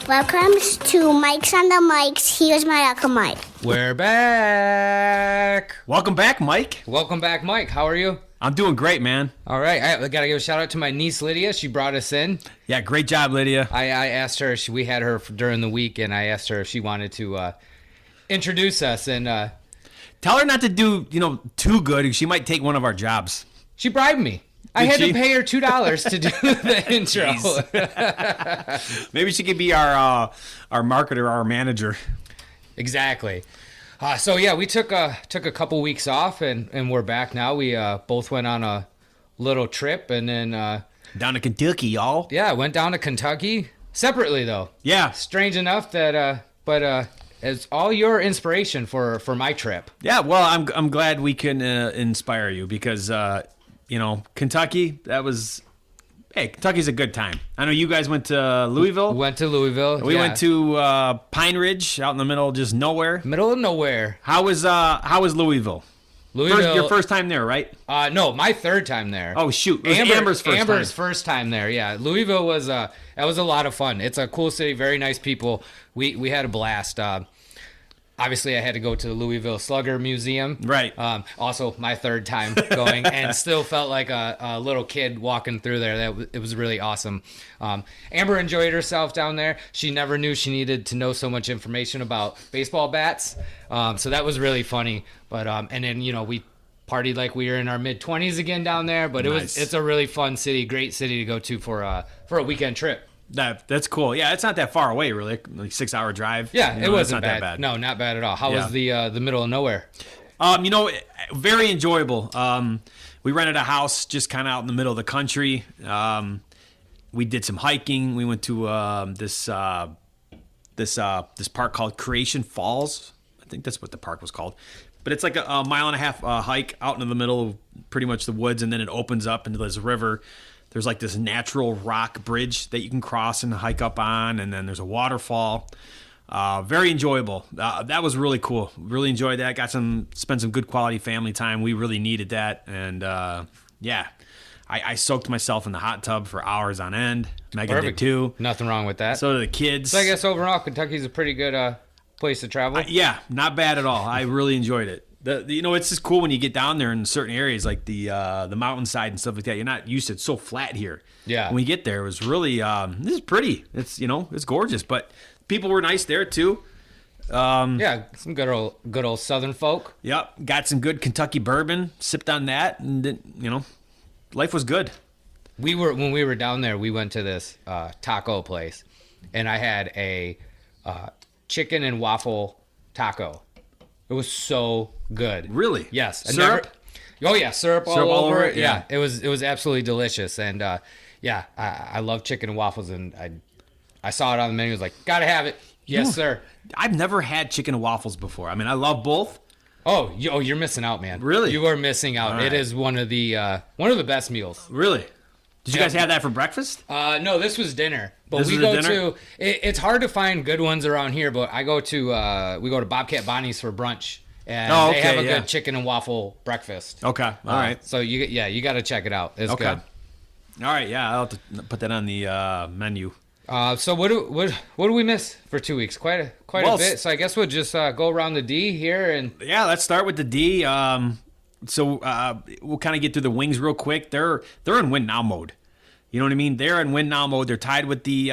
Welcome to Mike's on the Mics. Here's my Uncle Mike. We're back. Welcome back, Mike. Welcome back, Mike. How are you? I'm doing great, man. All right. I got to give a shout out to my niece, Lydia. She brought us in. Yeah, great job, Lydia. I asked her, we had her during the week, and I asked her if she wanted to introduce us. And tell her not to do, too good. She might take one of our jobs. she bribed me. I had she? to pay her $2 to do the intro. Maybe she could be our marketer, our manager. Exactly. So yeah, we took a couple weeks off, and we're back now. We both went on a little trip, and then Down to Kentucky, y'all. yeah, went down to Kentucky separately though. Yeah. Strange enough that but it's all your inspiration for my trip. Yeah, well, I'm glad we can inspire you because Kentucky, Kentucky's a good time. I know you guys went to Louisville. We went to Louisville. We yeah. went to Pine Ridge, out in the middle of just nowhere. Middle of nowhere. How was Louisville? Louisville. Your first time there, right? No, my third time there. Oh shoot, it was Amber's first time there. Yeah, Louisville was that was a lot of fun. It's a cool city, very nice people. We had a blast. Obviously, I had to go to the Louisville Slugger Museum. Right. Also, my third time going, and still felt like a little kid walking through there. It was really awesome. Amber enjoyed herself down there. She never knew she needed to know so much information about baseball bats. So that was really funny. But and then we partied like we were in our mid-20s again down there. But it's a really fun city, great city to go to for a weekend trip. That's cool. Yeah, it's not that far away, really. Like 6-hour drive. Yeah, it wasn't not bad. that bad. No, not bad at all. How was the middle of nowhere? Very enjoyable. We rented a house just kind of out in the middle of the country. We did some hiking. We went to this park called Creation Falls. I think that's what the park was called. But it's like a mile and a half hike out into the middle of pretty much the woods, and then it opens up into this river. There's like this natural rock bridge that you can cross and hike up on, and then there's a waterfall. Very enjoyable. That was really cool. Really enjoyed that. Spent some good quality family time. We really needed that, and I soaked myself in the hot tub for hours on end. Megan did too. Nothing wrong with that. So did the kids. So I guess overall, Kentucky's a pretty good place to travel. Yeah, not bad at all. I really enjoyed it. It's just cool when you get down there in certain areas like the mountainside and stuff like that. You're not used to it. It's so flat here. Yeah. When we get there, it was really this is pretty. It's it's gorgeous, but people were nice there too. Yeah, some good old Southern folk. Yep, got some good Kentucky bourbon. Sipped on that, and life was good. When we were down there, we went to this taco place, and I had a chicken and waffle taco. It was so good. Really? Yes. Syrup? Syrup all over it. Yeah. It was absolutely delicious, and I love chicken and waffles, and I saw it on the menu. I was like, gotta have it. Yes, sir. I've never had chicken and waffles before. I mean, I love both. Oh, you're missing out, man. Really? You are missing out. All right. It is one of the best meals. Really? Did you guys have that for breakfast? No, this was dinner. But This we was go dinner? to. It's hard to find good ones around here, but we go to Bobcat Bonnie's for brunch, and they have a good chicken and waffle breakfast. Okay, all right. So you got to check it out. It's good. All right, yeah, I'll have to put that on the menu. So what do we miss for 2 weeks? Quite a bit. So I guess we'll just go around the D here and. Yeah, let's start with the D. We'll kind of get through the Wings real quick. They're in win now mode. You know what I mean? They're in win now mode. They're tied with the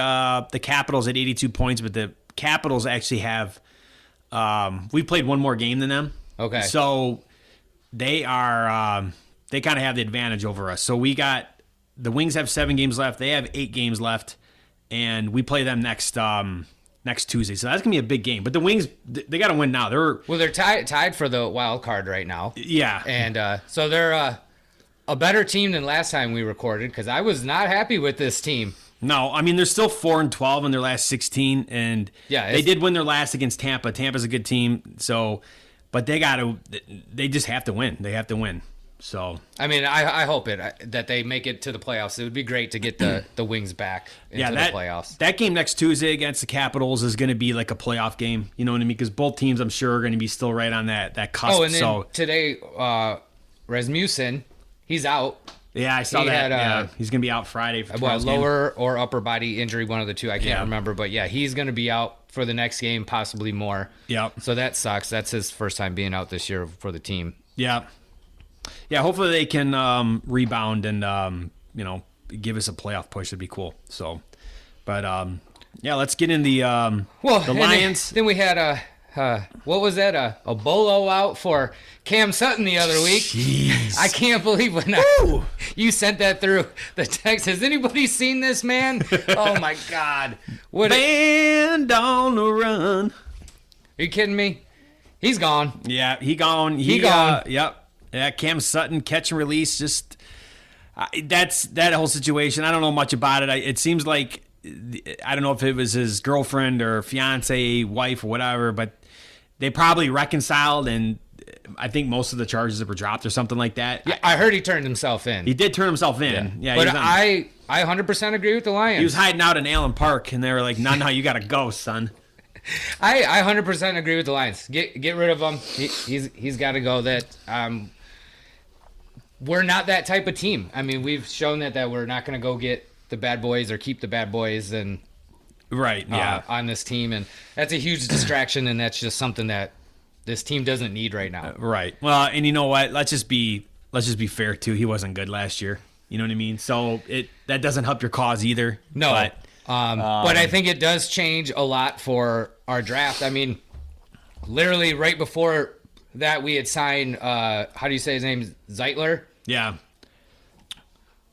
Capitals at 82 points, but the Capitals actually have we played one more game than them. Okay. So they are they kind of have the advantage over us. So we got the Wings have 7 games left. They have 8 games left, and we play them next Tuesday. So that's gonna be a big game. But the Wings, they got to win now. They're tied for the wild card right now. Yeah, and so they're a better team than last time we recorded, because I was not happy with this team. No, I mean, they're still 4-12 in their last 16, and they did win their last against Tampa. Tampa's a good team, but they just have to win. They have to win. So I mean, I hope that they make it to the playoffs. It would be great to get the Wings back into the playoffs. That game next Tuesday against the Capitals is going to be like a playoff game. You know what I mean? Because both teams, I'm sure, are going to be still right on that cusp. Oh, and then today, Rasmussen, he's out. Yeah, I saw He that. had, He's going to be out Friday for well, tomorrow's game. lower or upper body injury, one of the two. I can't Yeah. remember, but yeah, he's going to be out for the next game, possibly more. Yep. So that sucks. That's his first time being out this year for the team. Yeah. Yeah, hopefully they can rebound and, give us a playoff push. That'd be cool. So, but, let's get in the Well, the and Lions. Then we had what was that? A bolo out for Cam Sutton the other week. Jeez. I can't believe when you sent that through the text. Has anybody seen this man? Oh my God! What? Band on the run. Are you kidding me? He's gone. Yeah, he gone. He gone. Yep. Yeah, Cam Sutton, catch and release. Just that's that whole situation. I don't know much about it. It seems like I don't know if it was his girlfriend or fiance, wife, or whatever, but they probably reconciled, and I think most of the charges were dropped or something like that. Yeah, I heard he turned himself in. He did turn himself in. Yeah, but he was I 100% agree with the Lions. he was hiding out in Allen Park, and they were like, "No, you got to go, son." I 100% agree with the Lions. Get rid of him. He's got to go. That we're not that type of team. I mean, we've shown that we're not going to go get the bad boys or keep the bad boys and Right. Yeah. on this team, and that's a huge distraction, and that's just something that this team doesn't need right now. Right. Well, and you know what? Let's just be fair too. He wasn't good last year. You know what I mean? So that doesn't help your cause either. No, But but I think it does change a lot for our draft. I mean, literally right before that, we had signed. How do you say his name? Zeitler. yeah.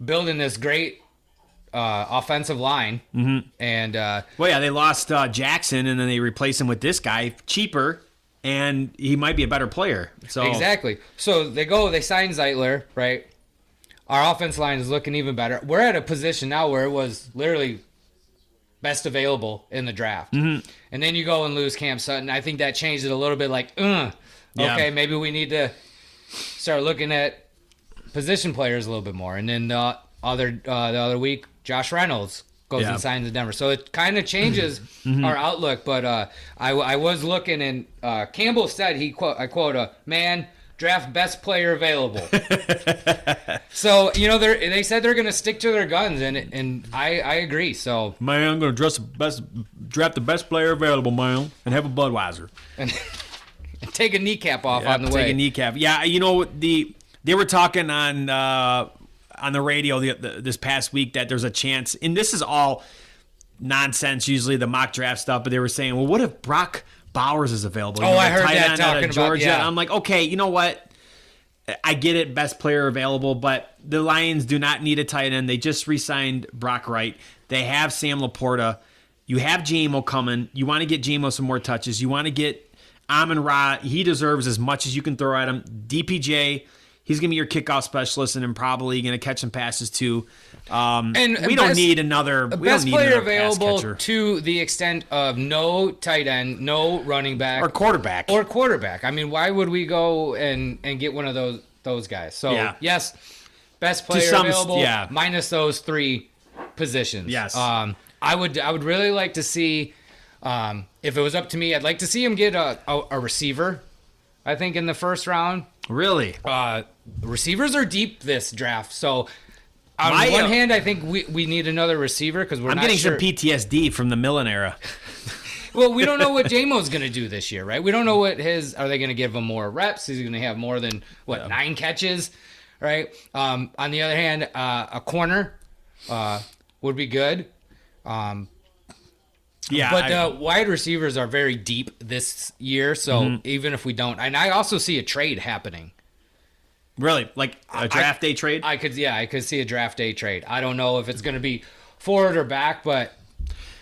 Building this great offensive line, and Well, yeah, they lost Jackson, and then they replaced him with this guy, cheaper, and he might be a better player. So exactly. So they sign Zeitler, right? Our offense line is looking even better. We're at a position now where it was literally best available in the draft, and then you go and lose Cam Sutton. I think that changed it a little bit. Like, Yeah. okay, maybe we need to start looking at position players a little bit more. And then the other week, Josh Reynolds goes Yeah. and signs in Denver. So it kind of changes our outlook. But I was looking, and Campbell said, I quote, man, draft best player available. So, they said they're going to stick to their guns, and I agree. So, man, I'm going to draft the best player available, man, and have a Budweiser. and take a kneecap off on the way. Take a kneecap. Yeah, they were talking on the radio this past week that there's a chance, and this is all nonsense, usually the mock draft stuff, but they were saying, well, what if Brock Bowers is available? Oh, I the heard tight that end out of talking about, Georgia. yeah. I'm like, okay, you know what? I get it, best player available, but the Lions do not need a tight end. They just re-signed Brock Wright. They have Sam Laporta. You have J-Mo coming. You want to get J-Mo some more touches. You want to get Amon-Ra. He deserves as much as you can throw at him. DPJ, he's going to be your kickoff specialist and then probably going to catch some passes too. And we don't need another best player available pass catcher. to the extent of no tight end, no running back, Or quarterback. I mean, why would we go and get one of those guys? So Yeah. yes, best player some- available, yeah. minus those three positions. Yes. I would really like to see, if it was up to me, I'd like to see him get a receiver. I think in the first round. Really? Receivers are deep this draft, so. On My, one hand, I think we need another receiver because we're I'm not getting sure. some PTSD from the Millen era. Well, we don't know what J-Mo's going to do this year, right? We don't know what are they going to give him more reps? Is he going to have more than, 9 catches, right? On the other hand, a corner would be good. Yeah, But wide receivers are very deep this year, so even if we don't. And I also see a trade happening. really, like a draft day trade. I could see a draft day trade. I don't know if it's going to be forward or back, but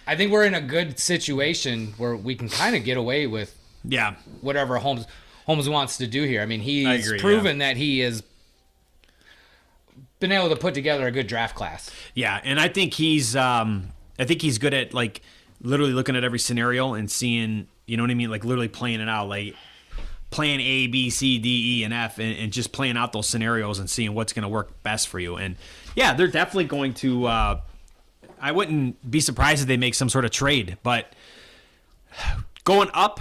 I think we're in a good situation where we can kind of get away with Yeah, whatever Holmes wants to do here. I mean, he's agree, proven that he has been able to put together a good draft class. yeah, and I think he's good at like literally looking at every scenario and seeing, you know what I mean, like literally playing it out, like playing A, B, C, D, E, and F, and just playing out those scenarios and seeing what's going to work best for you. And yeah, they're definitely going to. I wouldn't be surprised if they make some sort of trade, but going up,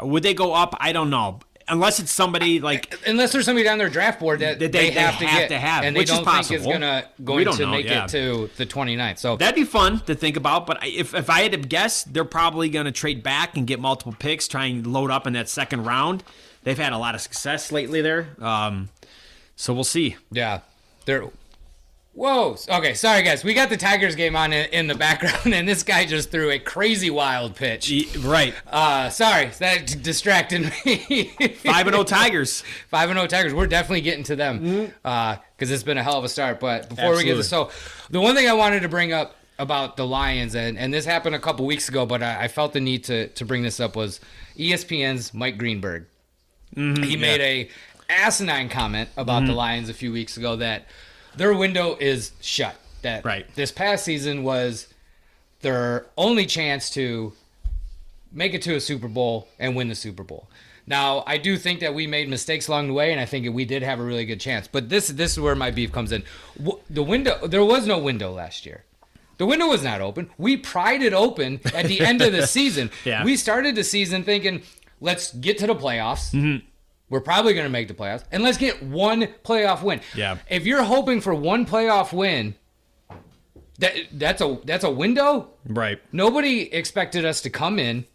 would they go up? I don't know. unless it's somebody like unless there's somebody down their draft board that they have to get, and they which is don't think possible. is going to make it to the 29th. So that'd be fun to think about. But if I had to guess, they're probably going to trade back and get multiple picks, try and load up in that second round. They've had a lot of success lately there, so we'll see. Yeah, they're. Whoa. Okay, sorry, guys. We got the Tigers game on in the background, and this guy just threw a crazy wild pitch. Right. Sorry, that distracted me. 5-0 Tigers. 5-0 Tigers. We're definitely getting to them because it's been a hell of a start. But before we get to the one thing I wanted to bring up about the Lions, and this happened a couple weeks ago, but I felt the need to bring this up, was ESPN's Mike Greenberg. He made a asinine comment about the Lions a few weeks ago that their window is shut. That this past season was their only chance to make it to a Super Bowl and win the Super Bowl. Now, I do think that we made mistakes along the way, and I think we did have a really good chance. But this is where my beef comes in. The window, there was no window last year. The window was not open. We pried it open at the end of the season. We started the season thinking, let's get to the playoffs. We're probably going to make the playoffs. And let's get one playoff win. Yeah. If you're hoping for one playoff win, that's a window. Right. Nobody expected us to come in,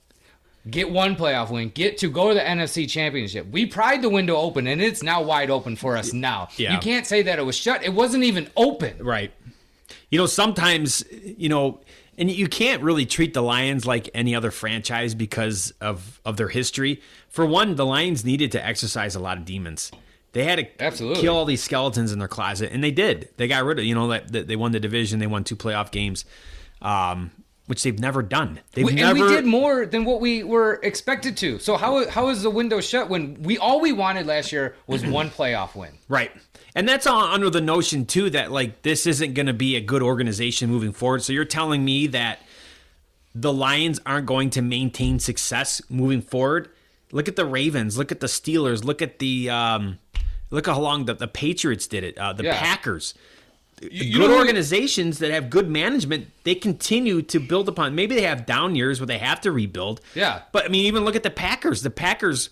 get one playoff win, get to go to the NFC Championship. We pried the window open, and it's now wide open for us now. Yeah. You can't say that it was shut. It wasn't even open. Right. Sometimes, and you can't really treat the Lions like any other franchise because of their history. For one, the Lions needed to exercise a lot of demons. They had to kill all these skeletons in their closet, and they did. They got rid of, they won the division. They won 2 playoff games, which they've never done. And we did more than what we were expected to. So how is the window shut when all we wanted last year was one playoff win? Right. And that's all under the notion, too, that this isn't going to be a good organization moving forward. So you're telling me that the Lions aren't going to maintain success moving forward? Look at the Ravens. Look at the Steelers. Look at look how long the Patriots did it. The Packers. Good organizations that have good management, they continue to build upon. Maybe they have down years where they have to rebuild. Yeah. But, even look at the Packers. The Packers,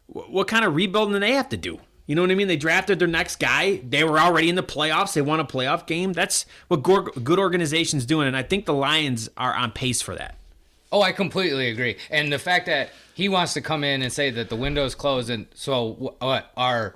what kind of rebuilding do they have to do? You know what I mean? They drafted their next guy. They were already in the playoffs. They won a playoff game. That's what good organizations doing, and I think the Lions are on pace for that. Oh, I completely agree. And the fact that he wants to come in and say that the window's closed, and so what? Our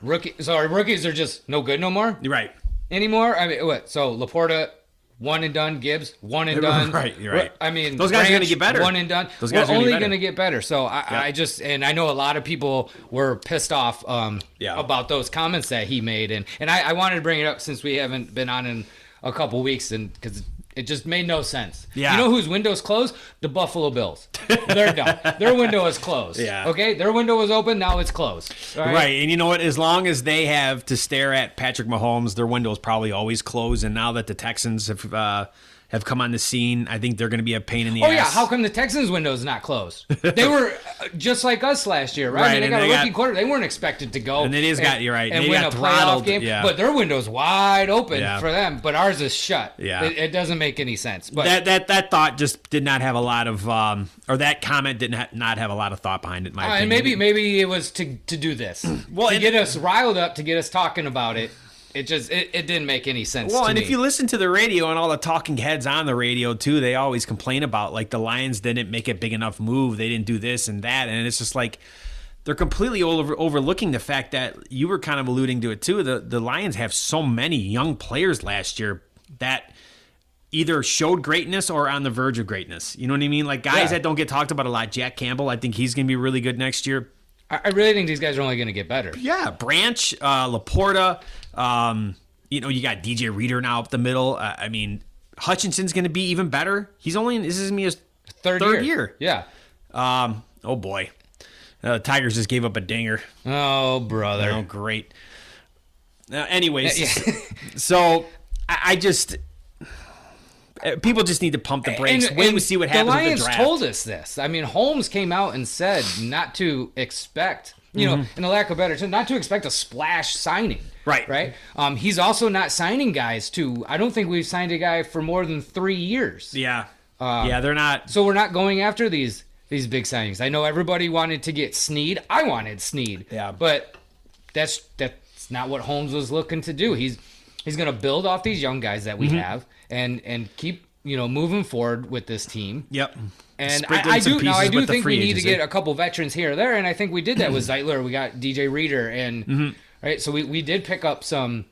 rookies are just no good no more? Right. Anymore? What? So Laporta, one and done. Gibbs, one and done. Right, you're right. Those guys are going to get better. One and done. Those guys are only going to get better. So I know a lot of people were pissed off about those comments that he made, and I wanted to bring it up since we haven't been on in a couple weeks, and because it just made no sense. Yeah. You know whose window's closed? The Buffalo Bills. They're done. Their window is closed. Yeah. Okay? Their window was open. Now it's closed. Right. And you know what? As long as they have to stare at Patrick Mahomes, their window is probably always closed. And now that the Texans have come on the scene, I think they're going to be a pain in the ass. Oh, yeah. How come the Texans' window is not closed? They were just like us last year, right? They got a rookie quarter. They weren't expected to go. And you're right. And they win got a throttled. playoff game. Yeah. But their window's wide open for them. But ours is shut. Yeah. It doesn't make any sense. But that thought just did not have a lot of, or that comment did not have a lot of thought behind it, in my opinion. And maybe it was to do this. To get us riled up, to get us talking about it. It didn't make any sense to me. Well, and if you listen to the radio and all the talking heads on the radio, too, they always complain about, the Lions didn't make a big enough move. They didn't do this and that. And it's just they're completely overlooking the fact that you were kind of alluding to it, too. The Lions have so many young players last year that either showed greatness or on the verge of greatness. You know what I mean? Guys that don't get talked about a lot. Jack Campbell, I think he's going to be really good next year. I really think these guys are only going to get better. Yeah, Branch, Laporta, you got DJ Reader now up the middle. Hutchinson's going to be even better. This is going to be his third year. Yeah. Oh, boy. Tigers just gave up a dinger. Oh, brother. Oh, great. Anyways, so I just... People just need to pump the brakes. Wait and see what happens with the draft. The Lions told us this. Holmes came out and said not to expect, in a lack of better term, not to expect a splash signing. Right. He's also not signing guys I don't think we've signed a guy for more than 3 years. Yeah. They're not. So we're not going after these these big signings. I know everybody wanted to get Snead. I wanted Snead. Yeah. But that's not what Holmes was looking to do. He's going to build off these young guys that we have and keep, moving forward with this team. Yep. And I do think we need to get a couple veterans here or there, and I think we did that with Zeitler. We got DJ Reader, and right, so we did pick up some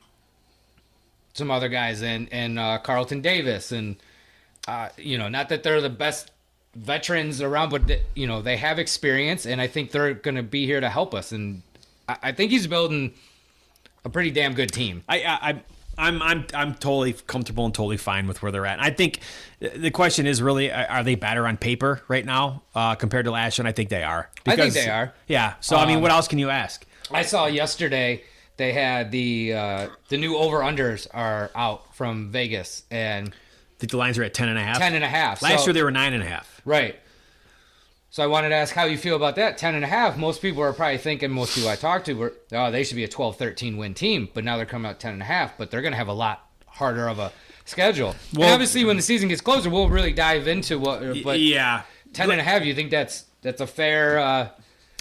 other guys, and Carlton Davis, and not that they're the best veterans around, but they have experience, and I think they're going to be here to help us. And I think he's building a pretty damn good team. I'm totally comfortable and totally fine with where they're at. I think the question is really, are they better on paper right now compared to last year? And I think they are. I think they are. Yeah. So I mean, what else can you ask? I saw yesterday they had the new over-unders are out from Vegas, and I think the lines are at 10.5. 10.5. Last year they were 9.5. Right. So I wanted to ask how you feel about that. 10.5. Most people are probably thinking, most people I talked to were, they should be a 12-13 win team, but now they're coming out 10.5. But they're going to have a lot harder of a schedule. Well, and obviously, when the season gets closer, we'll really dive into what. But 10.5. You think that's a fair?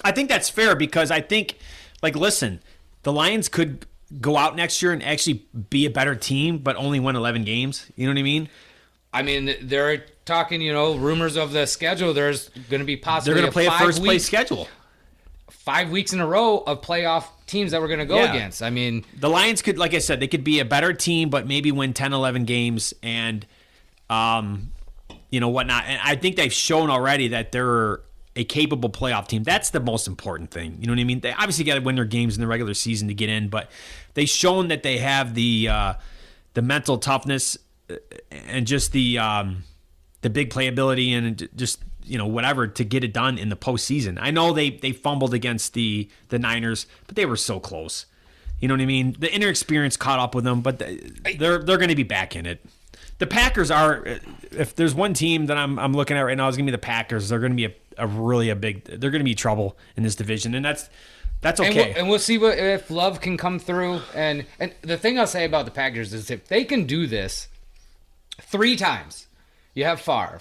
I think that's fair because I think, listen, the Lions could go out next year and actually be a better team, but only win 11 games. You know what I mean? I mean, they're talking, rumors of the schedule. There's going to be possibly they're going to play a first place schedule. 5 weeks in a row of playoff teams that we're going to go against. I mean, the Lions could, like I said, they could be a better team, but maybe win 10, 11 games and, whatnot. And I think they've shown already that they're a capable playoff team. That's the most important thing. You know what I mean? They obviously got to win their games in the regular season to get in, but they've shown that they have the mental toughness and just the big playability and just whatever to get it done in the postseason. I know they fumbled against the Niners, but they were so close. You know what I mean? The inexperience caught up with them, but they're going to be back in it. The Packers are. If there's one team that I'm looking at right now, is going to be the Packers. They're going to be a really big. They're going to be trouble in this division, and that's okay. And we'll see if Love can come through. And the thing I'll say about the Packers is if they can do this 3 times. You have Favre.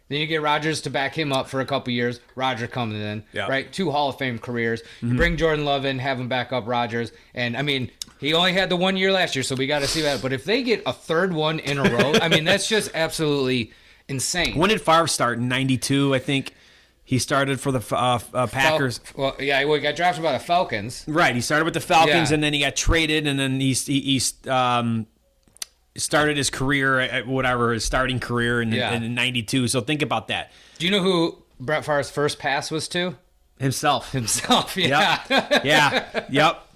Then you get Rodgers to back him up for a couple years. Rodgers comes in, right? 2 Hall of Fame careers. You bring Jordan Love in, have him back up Rodgers. And, I mean, he only had the 1 year last year, so we got to see that. But if they get a third one in a row, I mean, that's just absolutely insane. When did Favre start? In 92, I think. He started for the Packers. He got drafted by the Falcons. Right. He started with the Falcons, and then he got traded, and then he started his career at his starting career in 92. So think about that. Do you know who Brett Favre's first pass was to? Himself, yeah. Yep.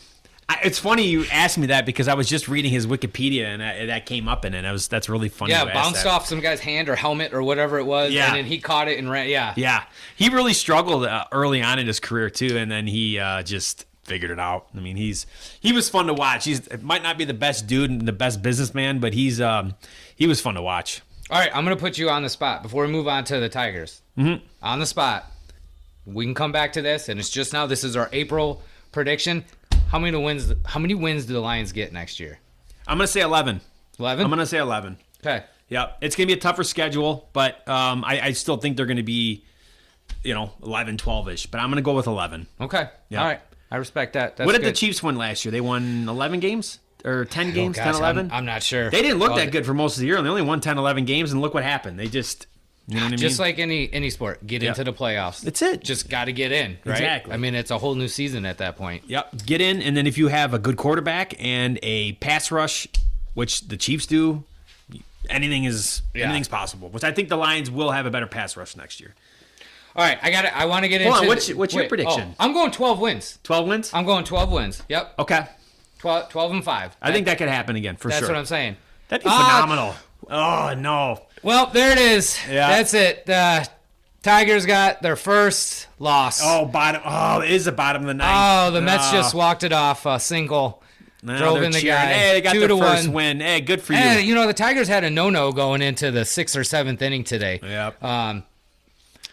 It's funny you asked me that because I was just reading his Wikipedia and that came up in it. That's really funny. Yeah, bounced off some guy's hand or helmet or whatever it was, and then he caught it and ran. Yeah. He really struggled early on in his career too, and then he just figured it out. I mean, he was fun to watch. It might not be the best dude and the best businessman, but he was fun to watch. All right, I'm gonna put you on the spot before we move on to the Tigers. On the spot. We can come back to this, and it's just now. This is our April prediction. How many wins do the Lions get next year? I'm going to say 11. 11? I'm going to say 11. Okay. Yep. It's going to be a tougher schedule, but I still think they're going to be, 11, 12-ish. But I'm going to go with 11. Okay. Yep. All right. I respect that. That's what did good. the Chiefs win last year? They won 11 games? Or 10 games? Gosh, 10, 11? I'm not sure. They didn't look that good for most of the year. They only won 10, 11 games, and look what happened. They just... You know what I mean? Just like any sport, get into the playoffs. That's it. Just got to get in, right? Exactly. I mean, it's a whole new season at that point. Yep. Get in, and then if you have a good quarterback and a pass rush, which the Chiefs do, anything's possible. Which I think the Lions will have a better pass rush next year. All right, I want to get into. Hold on, what's your prediction? I'm going 12 wins. 12 wins? I'm going 12 wins. Yep. Okay. 12 and 5. I think that could happen again for sure. That's what I'm saying. That'd be phenomenal. Oh no. Well, there it is. Yeah. That's it. The Tigers got their first loss. Oh, bottom. Oh, it is the bottom of the ninth. Oh, the Mets just walked it off. A single. Drove in the cheering. guy. Hey, they got 2-1. their first win. Hey, good for you. Hey, the Tigers had a no-no going into the 6th or 7th inning today. Yep.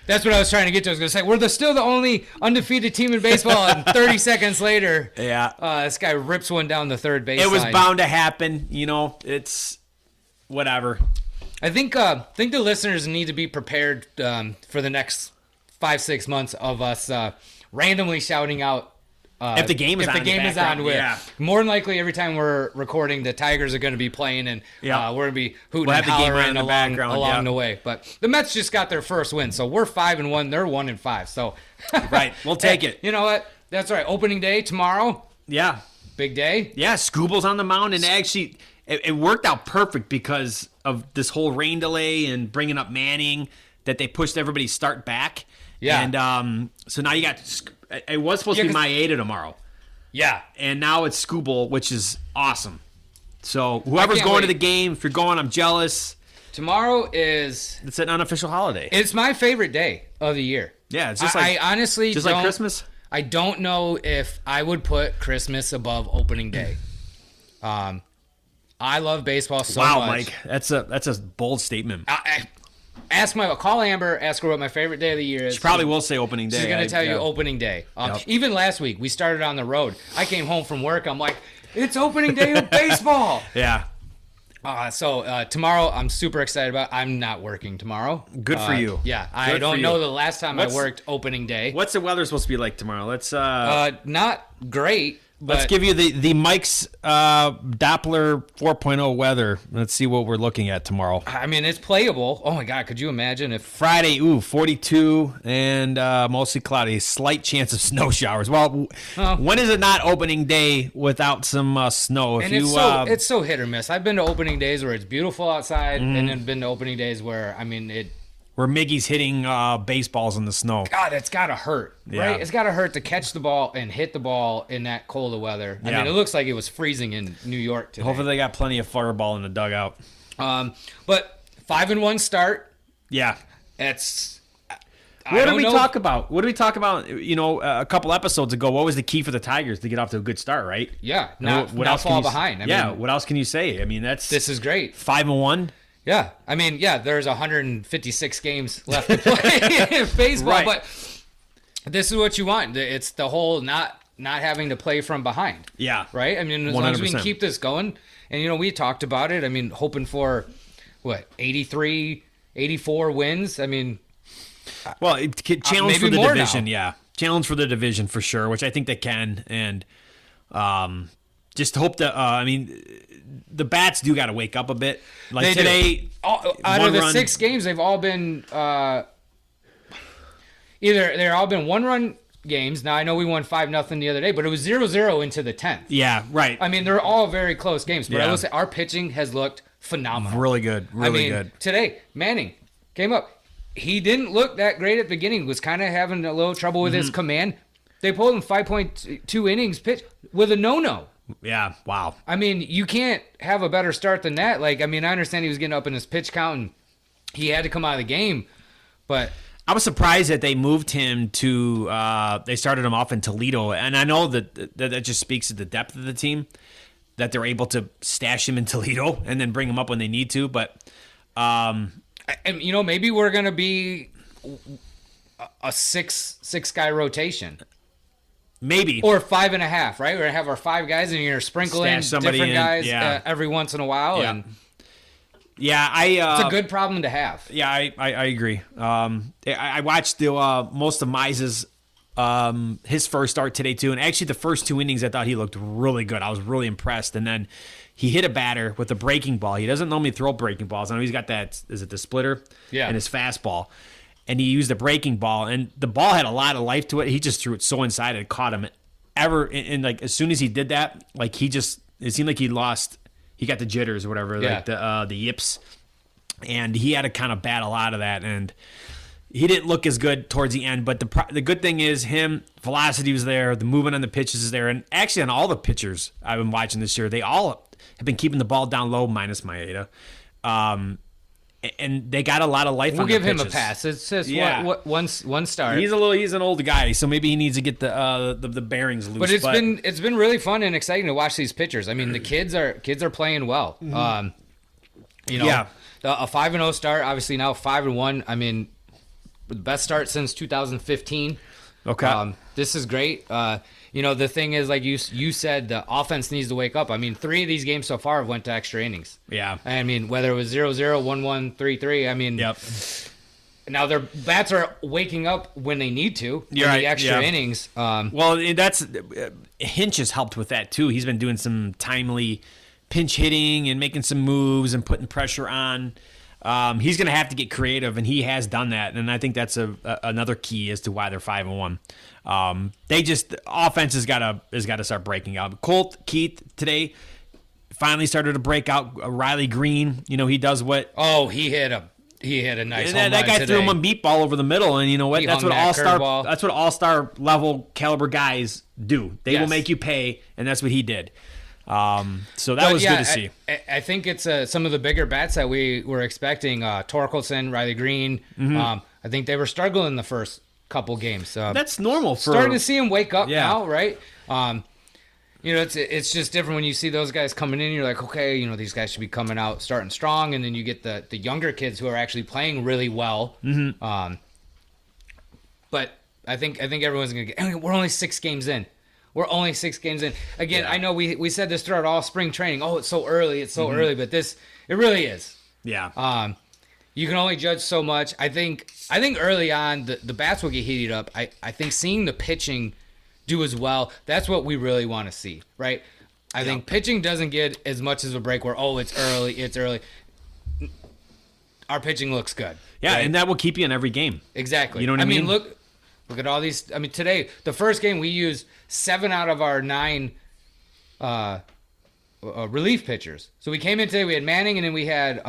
That's what I was trying to get to. I was going to say, we're still the only undefeated team in baseball, and 30 seconds later, this guy rips one down the third baseline. It was bound to happen. It's whatever. I think the listeners need to be prepared for the next 5-6 months of us randomly shouting out if the game is on, more than likely every time we're recording, the Tigers are going to be playing, and we're going to be hooting and hollering along the way. But the Mets just got their first win, so we're 5-1. They're 1-5. So right, we'll take it. You know what? That's right. Opening day tomorrow. Yeah, big day. Yeah, Scooble's on the mound, and actually, it worked out perfect because of this whole rain delay and bringing up Manning that they pushed everybody's start back. Yeah, and so now you got. It was supposed to be Maeda tomorrow. Yeah. And now it's Scooble, which is awesome. So whoever's going to the game, if you're going, I'm jealous. Tomorrow is... It's an unofficial holiday. It's my favorite day of the year. Yeah, it's just like... I honestly just like Christmas? I don't know if I would put Christmas above opening day. I love baseball so much. Wow, Mike. That's a bold statement. Call Amber, ask her what my favorite day of the year is. She probably will say opening day. She's going to tell you opening day. Even last week, we started on the road. I came home from work. I'm like, it's opening day of baseball. Yeah. So tomorrow, I'm super excited about. I'm not working tomorrow. Good for you. Yeah, I don't know the last time I worked opening day. What's the weather supposed to be like tomorrow? Let's not great. Let's give you the Mike's Doppler 4.0 weather. Let's see what we're looking at tomorrow. I mean, it's playable. Oh my God, could you imagine if Friday? 42 and mostly cloudy. Slight chance of snow showers. Well, when is it not opening day without some snow? It's so hit or miss. I've been to opening days where it's beautiful outside, and then been to opening days where where Miggy's hitting baseballs in the snow. God, it's got to hurt, right? It's got to hurt to catch the ball and hit the ball in that cold of weather. I mean, it looks like it was freezing in New York today. Hopefully they got plenty of fireball in the dugout. But 5-1 start. Yeah. It's... What did we talk about? A couple episodes ago, what was the key for the Tigers to get off to a good start, right? Yeah, not fall behind. What else can you say? I mean, this is great. 5-1. Yeah, I mean, there's 156 games left to play in baseball, but this is what you want. It's the whole not having to play from behind. Yeah. Right? I mean, as 100%. Long as we can keep this going, and, we talked about it. I mean, hoping for, 83, 84 wins? I mean... Well, challenge for the division, now. Challenge for the division for sure, which I think they can, and just hope that, the bats do got to wake up a bit. Like they today, out of the 6 games, they've all been they're all been 1-run games. Now I know we won 5-0 the other day, but it was 0-0 into the 10th. Yeah, right. I mean, they're all very close games, but I will say our pitching has looked phenomenal. Really good, good. Today Manning came up. He didn't look that great at the beginning. Was kind of having a little trouble with his command. They pulled him 5.2 innings pitch with a no-no. Yeah, wow. I mean, you can't have a better start than that. I understand he was getting up in his pitch count and he had to come out of the game, but... I was surprised that they moved him to... they started him off in Toledo, and I know that just speaks to the depth of the team, that they're able to stash him in Toledo and then bring him up when they need to, but... And, maybe we're going to be a six guy rotation. Maybe. Or 5.5, right? We're going to have our 5 guys, and you're going to sprinkle in different guys every once in a while. Yeah. It's a good problem to have. Yeah, I agree. I watched most of Mize's his first start today, too. And actually, the first 2 innings, I thought he looked really good. I was really impressed. And then he hit a batter with a breaking ball. He doesn't normally throw breaking balls. I know he's got that, is it the splitter? Yeah. And his fastball. And he used a breaking ball. And the ball had a lot of life to it. He just threw it so inside it caught him. And as soon as he did that, it seemed like he got the jitters or whatever, the yips. And he had to kind of battle out of that. And he didn't look as good towards the end. But the good thing is velocity was there. The movement on the pitches is there. And actually on all the pitchers I've been watching this year, they all have been keeping the ball down low, minus Maeda. And they got a lot of life on the pitches. We'll give him a pass. It's just one start. He's an old guy, so maybe he needs to get the bearings loose. But it's been really fun and exciting to watch these pitchers. I mean, the kids are playing well. Mm-hmm. A 5-0 start, obviously now 5-1. I mean, the best start since 2015. Okay. This is great. The thing is, like you said, the offense needs to wake up. I mean, 3 of these games so far have went to extra innings. Yeah. I mean, whether it was 0-0, 1-1, 3-3, I mean, yep. Now their bats are waking up when they need to in You're right, the extra yeah. innings. Well, that's Hinch has helped with that too. He's been doing some timely pinch hitting and making some moves and putting pressure on. He's going to have to get creative, and he has done that. And I think that's another key as to why they're 5-1. Offense has got to start breaking out. Colt Keith today finally started to break out. Riley Green, he does what. Oh, he hit a nice home that run guy today. threw him a meat ball over the middle, and you know what? He That's hung what that all-star. curveball. That's what all-star level caliber guys do. They will Yes. make you pay, and that's what he did. So that was good to see. I think it's some of the bigger bats that we were expecting. Torkelson, Riley Green. I think they were struggling the first couple games. That's normal for starting to see them wake up Yeah. now, right? It's just different when you see those guys coming in. You're like, okay, these guys should be coming out starting strong, and then you get the younger kids who are actually playing really well. But I think everyone's gonna get. We're only 6 games in. We're only 6 games in. Again, Yeah. I know we said this throughout all spring training. Oh, it's so early. It's so early, but it really is. Yeah. You can only judge so much. I think early on the bats will get heated up. I think seeing the pitching do as well, that's what we really want to see, right? I think pitching doesn't get as much as a break where, it's early. Our pitching looks good. Yeah, right? and that will keep you in every game. Exactly. You know what I mean? Look at all these. I mean, today, the first game, we used 7 out of our 9 relief pitchers. So we came in today, we had Manning, and then we had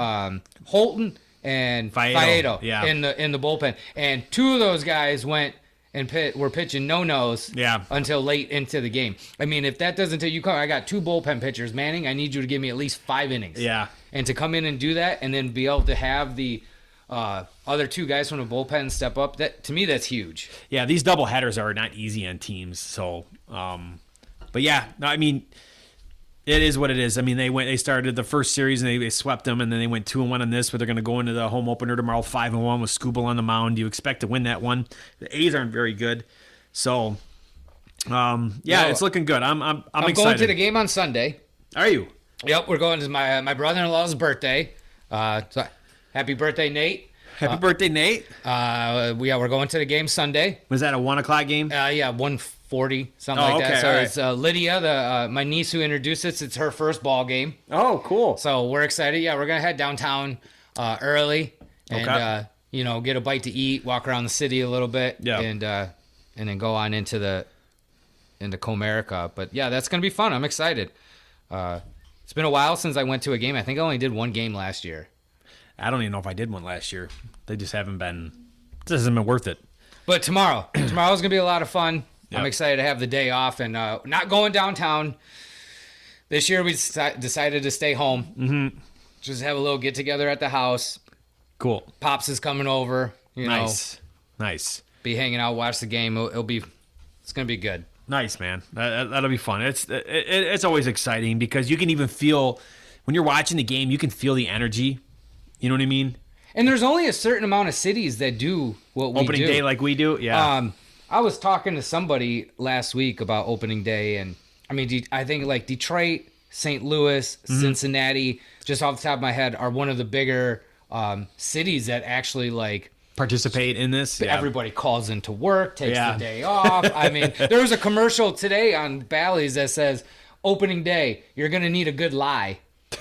Holton and Faedo, Faedo in the bullpen. And 2 of those guys went and were pitching no-nos until late into the game. I mean, if that doesn't tell you, I got 2 bullpen pitchers. Manning, I need you to give me at least 5 innings. Yeah. And to come in and do that and then be able to have the other 2 guys from the bullpen step up, that to me, that's huge. Yeah, these double headers are not easy on teams. So, but yeah, no, I mean, it is what it is. I mean, they started the first series and they swept them, and then they went 2-1 on this, but they're going to go into the home opener tomorrow 5-1 with Skubal on the mound. You expect to win that one. The A's aren't very good, so it's looking good. I'm excited. Going to the game on Sunday. Are you? Yep, we're going to my brother-in-law's birthday. So happy birthday, Nate. Happy birthday, Nate. We're going to the game Sunday. Was that a 1:00 game? 1:40, something like that. Okay, So all right. it's Lydia, my niece who introduced us. It's her first ball game. Oh, cool. So we're excited. Yeah, we're going to head downtown early and, Okay. get a bite to eat, walk around the city a little bit, and then go on into Comerica. But, yeah, that's going to be fun. I'm excited. It's been a while since I went to a game. I think I only did 1 game last year. I don't even know if I did one last year. They just haven't been. This hasn't been worth it. But tomorrow's gonna be a lot of fun. Yep. I'm excited to have the day off and not going downtown. This year we decided to stay home. Mm-hmm. Just have a little get together at the house. Cool. Pops is coming over. Nice. Be hanging out, watch the game. It's gonna be good. Nice, man. That'll be fun. It's always exciting because you can even feel when you're watching the game. You can feel the energy. You know what I mean? And there's only a certain amount of cities that do what we do. Opening day like we do, yeah. I was talking to somebody last week about opening day, and I mean, I think like Detroit, St. Louis, Cincinnati, just off the top of my head, are one of the bigger cities that actually like participate in this. Yeah. Everybody calls into work, takes the day off. I mean, there was a commercial today on Bally's that says, "Opening day, you're gonna need a good lie."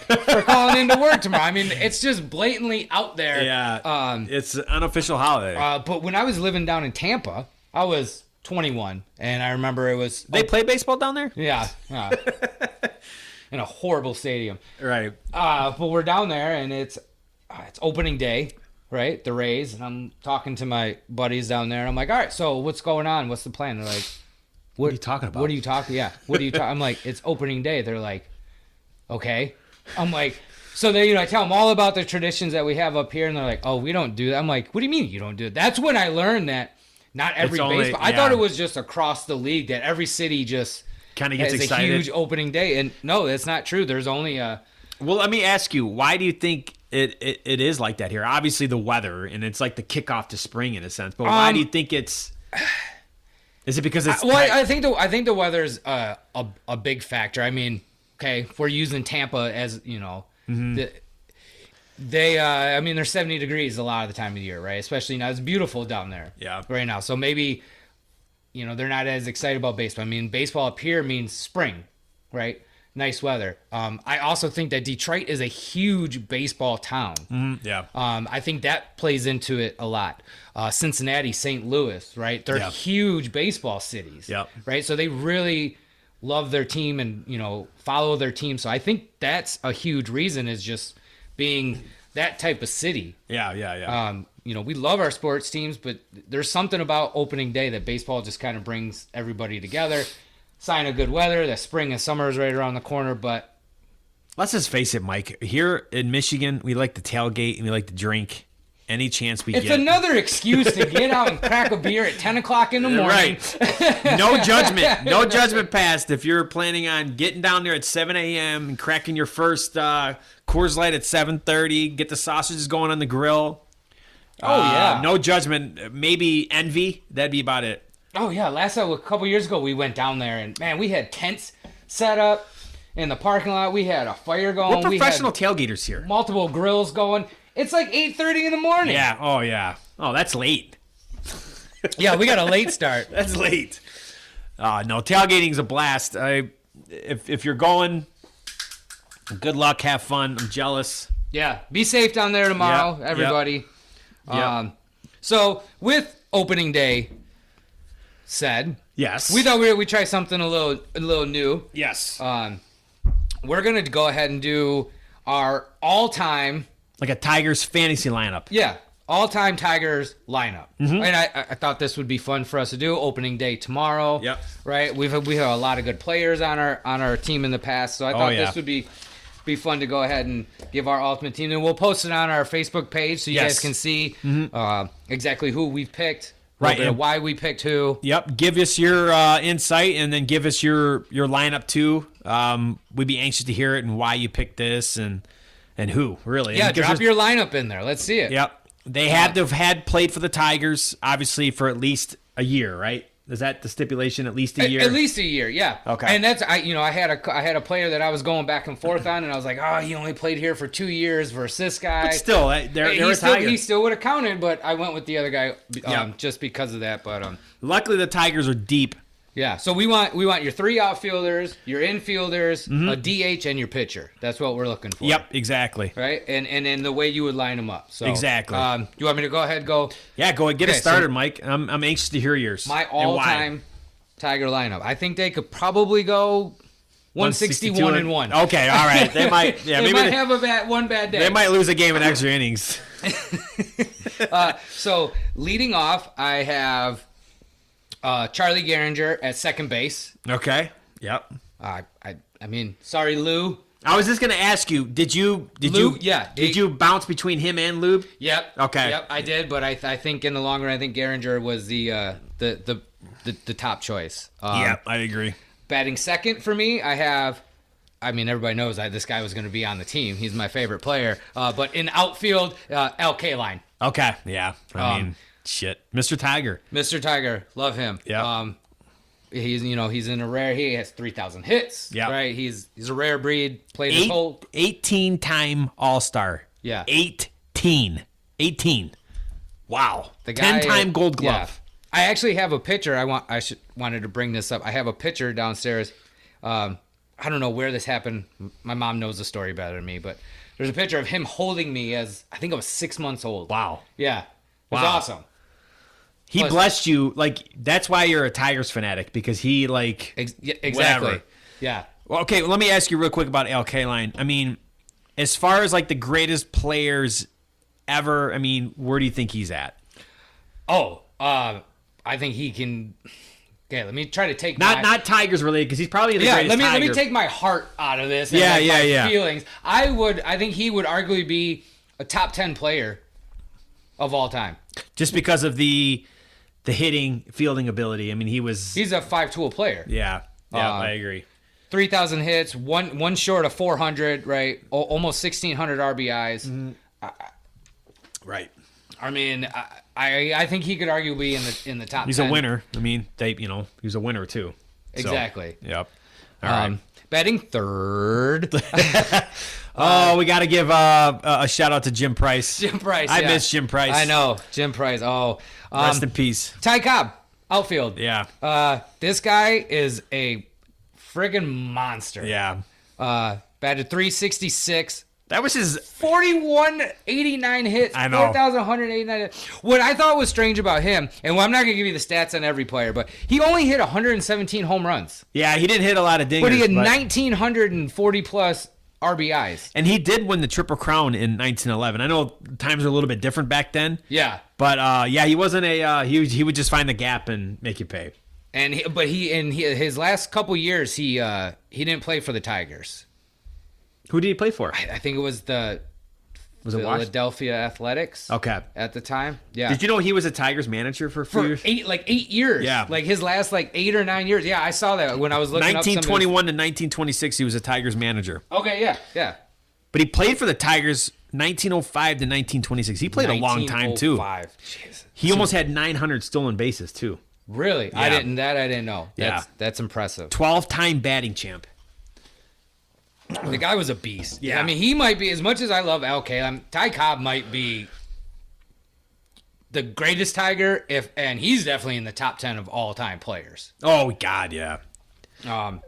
For calling into work tomorrow. I mean, it's just blatantly out there. Yeah. It's an unofficial holiday. But when I was living down in Tampa, I was 21, and I remember it was. They play baseball down there? Yeah. In a horrible stadium. Right. But we're down there, and it's opening day, right? The Rays, and I'm talking to my buddies down there, and I'm like, all right, so what's going on? What's the plan? They're like, what are you talking about? What are you talking? Yeah. What are you talking? I'm like, it's opening day. They're like, okay. I'm like, so they, I tell them all about the traditions that we have up here, and they're like, oh, we don't do that. I'm like, what do you mean you don't do it? That's when I learned that not every baseball. I thought it was just across the league that every city just kind of gets has excited. a huge opening day, and no, that's not true. There's only a. Well, let me ask you, why do you think it is like that here? Obviously, the weather, and it's like the kickoff to spring in a sense. But why do you think it's? Is it because it's? I think the weather's a big factor. I mean, okay, if we're using Tampa as They're 70 degrees a lot of the time of the year, right? Especially now. It's beautiful down there right now. So maybe, they're not as excited about baseball. I mean, baseball up here means spring, right? Nice weather. I also think that Detroit is a huge baseball town. Yeah. I think that plays into it a lot. Cincinnati, St. Louis, right? They're huge baseball cities, right? So they really love their team and, follow their team. So I think that's a huge reason, is just being that type of city. Yeah. We love our sports teams, but there's something about opening day that baseball just kind of brings everybody together. Sign of good weather. The spring and summer is right around the corner, but let's just face it, Mike. Here in Michigan, we like to tailgate and we like to drink any chance we it's get. Another excuse to get out and crack a beer at 10 o'clock in the morning. Right. No judgment. No judgment passed. If you're planning on getting down there at 7 a.m. and cracking your first Coors Light at 7:30, get the sausages going on the grill. No judgment. Maybe envy. That'd be about it. Oh, yeah. A couple years ago, we went down there, and, man, we had tents set up in the parking lot. We had a fire going. We're professional tailgaters here. Multiple grills going. It's like 8:30 in the morning. Yeah. Oh, yeah. Oh, that's late. Yeah, we got a late start. That's late. No, tailgating's a blast. If you're going, good luck. Have fun. I'm jealous. Yeah. Be safe down there tomorrow, everybody. Yep. So, with opening day said, yes, we thought we'd try something a little new. Yes. We're gonna go ahead and do our all-time, like a Tigers fantasy lineup. Yeah, all-time Tigers lineup. And I thought this would be fun for us to do. Opening day tomorrow. Yep. Right. We have a lot of good players on our team in the past, so I thought this would be fun to go ahead and give our ultimate team, and we'll post it on our Facebook page so you guys can see exactly who we've picked. Right, and why we picked who. Yep, give us your insight, and then give us your lineup too. We'd be anxious to hear it and why you picked this and who really. Yeah, drop your lineup in there. Let's see it. Yep, they had to have played for the Tigers, obviously, for at least a year, right? Is that the stipulation? At least a year. At least a year, yeah. Okay. And that's I had a player that I was going back and forth on, and I was like, oh, he only played here for 2 years versus this guy. But still, they're a Tiger. He still would have counted, but I went with the other guy just because of that. But luckily, the Tigers are deep. Yeah. So we want your 3 outfielders, your infielders, a DH, and your pitcher. That's what we're looking for. Yep, exactly. Right, and the way you would line them up. So exactly. You want me to go ahead and go? Yeah, go ahead. Get us started, Mike. I'm anxious to hear yours. My all-time Tiger lineup. I think they could probably go 161-1. Okay, all right. They might. Yeah, they might have one bad day. They might lose a game in extra innings. So leading off, I have Charlie Gehringer at second base. Okay. Yep. I mean, sorry, Lou. I was just gonna ask you. Did you bounce between him and Lube? Yep. Okay. Yep, I did, but I think in the long run, I think Gehringer was the top choice. Yeah, I agree. Batting second for me, everybody knows this guy was going to be on the team. He's my favorite player. But in outfield, LK line. Okay, yeah. I mean, shit. Mr. Tiger, love him. Yeah. He's in a rare. He has 3,000 hits. Yeah. Right. He's a rare breed. Played his whole 18-time All-Star. Yeah. 18. Wow. The guy 10-time Gold Glove. Yeah. I actually have a picture. Wanted to bring this up. I have a picture downstairs. I don't know where this happened. My mom knows the story better than me, but there's a picture of him holding me as I think I was 6 months old. Wow. Yeah. It was awesome. He blessed you. Like, that's why you're a Tigers fanatic, because he, like, exactly. Whatever. Yeah. Well, okay, let me ask you real quick about LK line. I mean, as far as, like, the greatest players ever, I mean, where do you think he's at? I think he can. Okay, let me try to take not Tigers related, because he's probably the greatest Tiger. Let me take my heart out of this. And my feelings. I think he would arguably be a top 10 player of all time, just because of the hitting, fielding ability. I mean, he's a 5-tool player. Yeah, I agree. 3,000 hits, one short of 400, right? Almost 1,600 RBIs. Mm-hmm. Right. I mean, I think he could arguably be in the top. He's 10. A winner. I mean, he's a winner too. Exactly. So, yep. All right. Batting third. Oh, we got to give a shout out to Jim Price. Jim Price. I miss Jim Price. I know. Jim Price. Oh. Rest in peace. Ty Cobb, outfield. Yeah. This guy is a friggin' monster. Yeah. Batted 366. That was his 4,189 hits. I know. 4,189 hits. What I thought was strange about him, and I'm not going to give you the stats on every player, but he only hit 117 home runs. Yeah, he didn't hit a lot of dingers. But he had 1,940 plus RBIs. And he did win the Triple Crown in 1911. I know times were a little bit different back then. Yeah. But he wasn't he would just find the gap and make you pay. And his last couple years he didn't play for the Tigers. Who did he play for? I think it was the Philadelphia Athletics. Okay. At the time. Yeah. Did you know he was a Tigers manager for a few years? 8 years. Yeah. Like his last 8 or 9 years. Yeah, I saw that when I was looking 1921 to 1926 he was a Tigers manager. Okay, yeah. But he played for the Tigers 1905 to 1926. He played a long time too. 1905. Jeez. He almost had 900 stolen bases too. Really? Yeah. I didn't know. That's impressive. 12-time batting champ. The guy was a beast. Yeah. I mean, he might be, as much as I love Al Ty Cobb might be the greatest Tiger, and he's definitely in the top 10 of all-time players. Oh, God, yeah.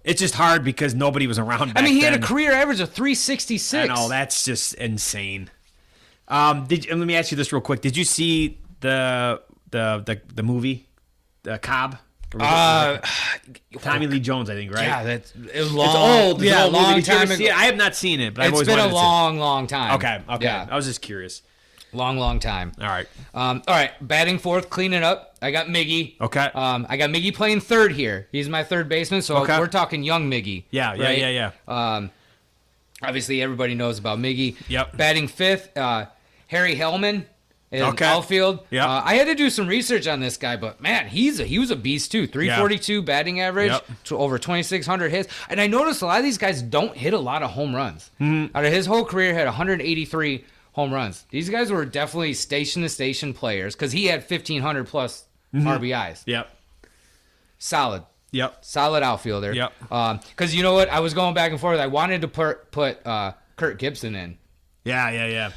It's just hard because nobody was around back I mean, he then. had a career average of 366. I know, that's just insane. Let me ask you this real quick. Did you see the movie, Cobb? Tommy Lee Jones, I think, right? Yeah, it was long. It's old. It's yeah, an old long movie. Did you ever time see ago. it? I have not seen it, but I've It's always been wanted a to see it. long time. Okay. Yeah. I was just curious. Long time. All right. All right, batting fourth, cleaning up. I got Miggy. Okay. I got Miggy playing third here. He's my third baseman, so Okay. we're talking young Miggy. Yeah. right? Obviously, everybody knows about Miggy. Yep. Batting fifth, Harry Hellman in Okay. outfield. Yep. I had to do some research on this guy, but man, he was a beast too. 342 batting average, Yep. to over 2,600 hits. And I noticed a lot of these guys don't hit a lot of home runs. Mm-hmm. Out of his whole career, he had 183 home runs. These guys were definitely station-to-station players because he had 1,500 plus RBIs. Yep. Solid. Yep. Solid outfielder. Yep. Because you know what? I was going back and forth. I wanted to put Kurt Gibson in. Yeah.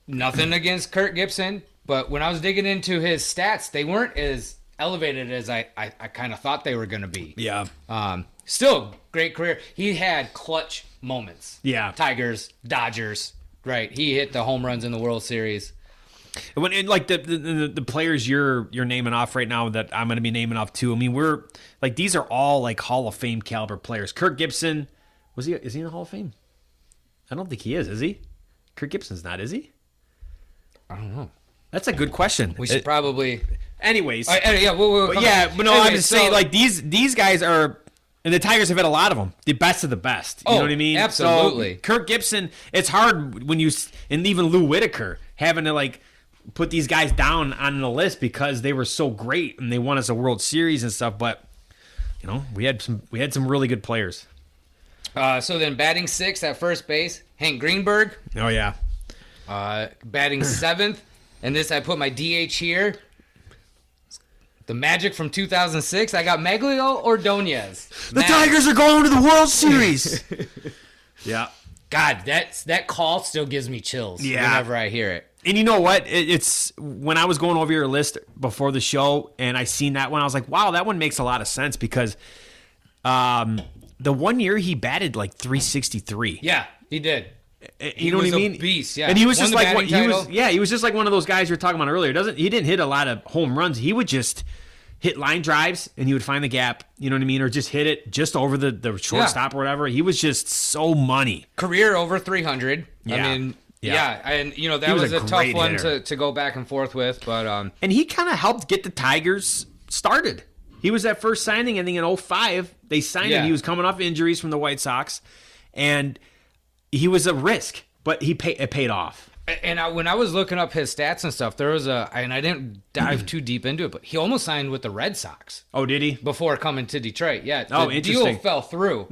Nothing against Kurt Gibson, but when I was digging into his stats, they weren't as elevated as I kind of thought they were going to be. Yeah. Still, great career. He had clutch moments. Yeah. Tigers, Dodgers, right? He hit the home runs in the World Series. When like the players you're naming off right now that I'm going to be naming off too. I mean, we're like these are all like Hall of Fame caliber players. Kurt Gibson, is he in the Hall of Fame? I don't think he is he? Kurt Gibson's not, is he? I don't know. That's a good question. We should probably. Anyways. Yeah, we'll come back. but no, Anyway, I'm just saying like these guys are. And the Tigers have had a lot of them. The best of the best. You know what I mean? Absolutely. So, Kurt Gibson, it's hard when and even Lou Whitaker, having to like put these guys down on the list because they were so great and they won us a World Series and stuff. But, you know, we had some really good players. So then batting sixth at first base, Hank Greenberg. Oh, yeah. Batting seventh, and this I put my DH here. The Magic from 2006. I got Maglio Ordonez. The Tigers are going to the World Series. Yeah. God, that call still gives me chills whenever I hear it. And you know what? It's when I was going over your list before the show and I seen that one, I was like, wow, that one makes a lot of sense because the one year he batted like 363. Yeah, he did. You know what I mean? A beast, yeah. And he was Won just the like batting he was just like one of those guys you were talking about earlier. He didn't hit a lot of home runs. He would just hit line drives and he would find the gap, you know what I mean, or just hit it just over the shortstop or whatever. He was just so money. Career over 300. Yeah. I mean, Yeah. and you know that was a tough one to go back and forth with, but and he kind of helped get the Tigers started. He was that first signing, I think in 2005. They signed him. He was coming off injuries from the White Sox, and he was a risk, but it paid off. And when I was looking up his stats and stuff, there was and I didn't dive too deep into it, but he almost signed with the Red Sox. Oh, did he? Before coming to Detroit. Yeah. Oh, the interesting. deal fell through.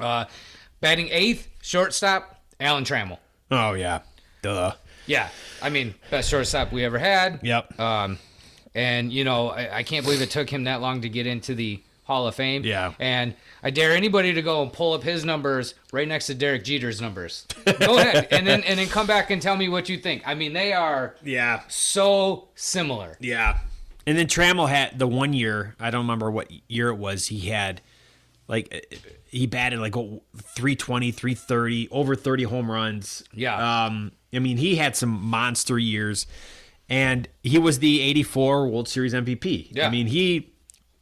Mm-hmm. Batting eighth, shortstop, Alan Trammell. Oh, yeah. Duh. Yeah. I mean, best shortstop we ever had. Yep. And, you know, I can't believe it took him that long to get into the Hall of Fame. Yeah. And I dare anybody to go and pull up his numbers right next to Derek Jeter's numbers. Go ahead and then come back and tell me what you think. I mean, they are so similar. Yeah. And then Trammell had the 1 year, I don't remember what year it was, he had he batted 320, 330, over 30 home runs. Yeah. I mean, he had some monster years, and he was the 84 World Series MVP. Yeah. I mean, he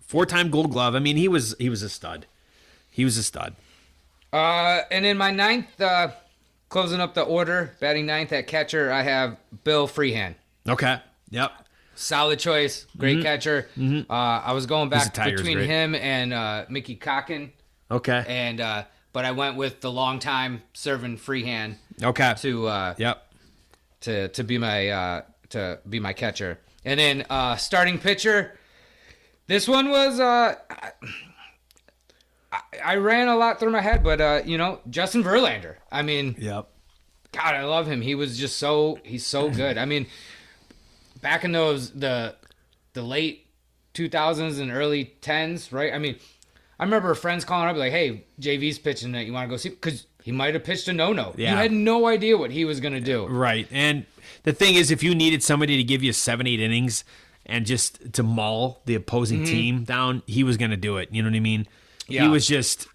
4-time Gold Glove. I mean, he was a stud. He was a stud. And in my ninth, closing up the order, batting ninth at catcher, I have Bill Freehan. Okay. Yep. Solid choice, great catcher. Mm-hmm. I was going back between great. him and Mickey Cockin. Okay. And but I went with the long time serving Freehan. Okay. To be my catcher. And then starting pitcher. This one was I ran a lot through my head, but Justin Verlander. I mean, yep. God, I love him. He was just he's so good. I mean, back in the late 2000s and early 10s, right? I mean, I remember friends calling up like, "Hey, JV's pitching tonight. You want to go see?" Because he might have pitched a no-no. Yeah. You had no idea what he was going to do. Right. And the thing is, if you needed somebody to give you 7-8 innings and just to maul the opposing team down, he was going to do it. You know what I mean? Yeah. He was just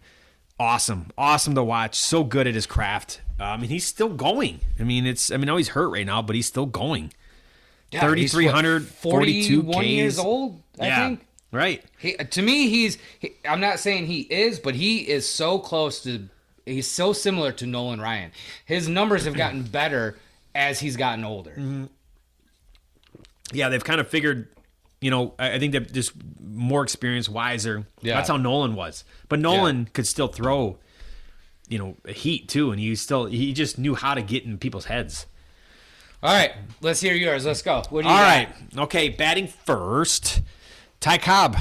awesome to watch. So good at his craft. And he's still going. I mean, I know he's hurt right now, but he's still going. Yeah, 3,300, 42 Ks. Years old, I think. Right. To me, I'm not saying he is, but he is so close to. He's so similar to Nolan Ryan. His numbers have gotten better as he's gotten older. Mm-hmm. Yeah, they've kind of figured. I think they're just more experienced, wiser. Yeah. That's how Nolan was. But Nolan could still throw, heat too, and he just knew how to get in people's heads. All right, let's hear yours. Let's go. What do you got? All right. Okay, batting first, Ty Cobb.